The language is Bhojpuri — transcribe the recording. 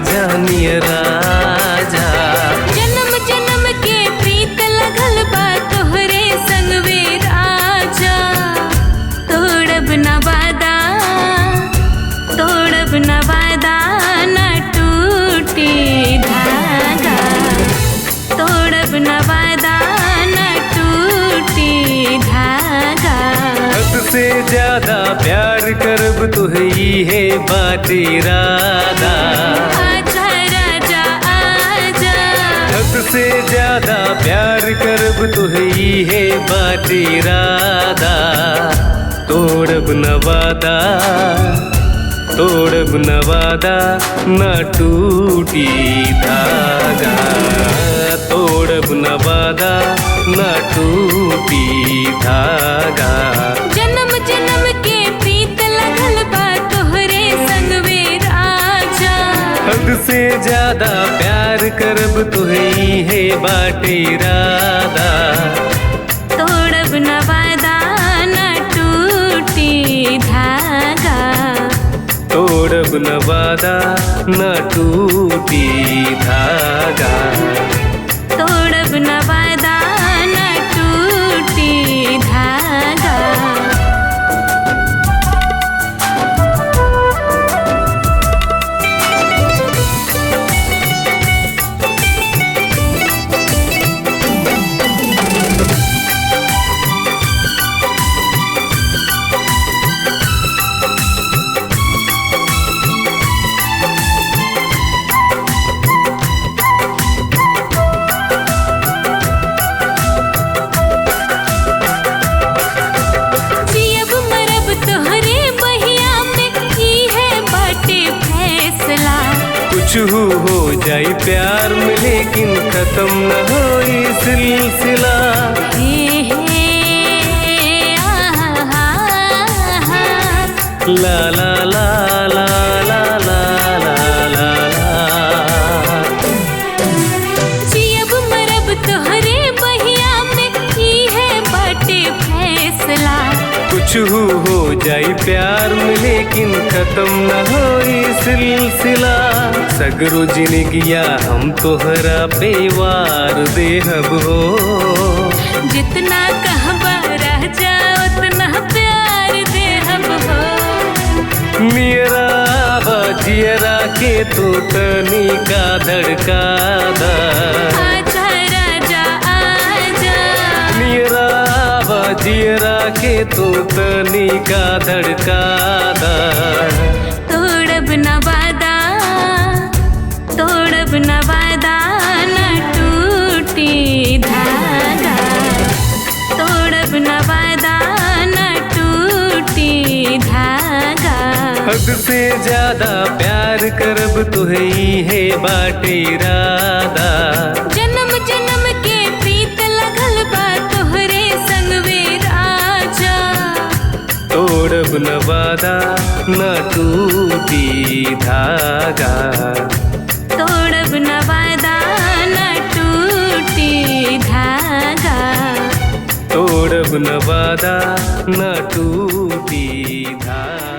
जानिय राजा। जन्म जन्म के प्रीत लगल बा तोहरे संग वे राजा। तोड़ब न वादा, तोड़ब न वादा, न टूटी धागा। तोड़ब न वादा, न टूटी धागा। हद से ज्यादा प्यार करब तुही है बात इरादा। आजा राजा आजा। हद से ज्यादा प्यार करब तुही है बात इरादा। तोड़ब न वादा, तोड़ब न वादा, न टूटी धागा। तोड़ब न वादा, न टूटी धागा। जन्म जन्म के प्रीत लगल बा तोहरे संग वे राजा। हद से ज्यादा प्यार करब तुही है बाटे इरादा। तोड़ब न वादा, न टूटी धागा। तोड़ब न वादा, न टूटी धागा। तोड़ब न वादा, न टूटी धागा। जियब मरब तोहरे बहिया में ई है बाटे फैसला। कुछ हो जाए प्यार में लेकिन खत्म न हो सिलसिला। हे हे आहा आहा। ला ला ला ला ला ला ला ला ला। जियब मरब तोहरे बहिया में ई है बाटे फैसला। कुछ हो जाए प्यार में लेकिन खत्म न हो सिलसिला। सगरो जिनगिया हम तोहरा बेवार देहब हो। जितना कहबा राजा उतना प्यार देहब हो। मेरा बाजियरा के तो तनी का धड़का दा। आजा राजा आजा। मेरा बाजियरा के तो तनी का धड़का दा। तोड़ब न वादा, तोड़ब न वादा, न टूटी धागा। तोड़ब न वादा, न टूटी धागा। हद से ज्यादा प्यार करब तुही है बाटे इरादा। जन्म जन्म के प्रीत लगल बा तोहरे संग वे राजा। तोड़ब न वादा, न टूटी धागा। तोड़ब न वादा, न टूटी धागा। तोड़ब न वादा, न टूटी धागा।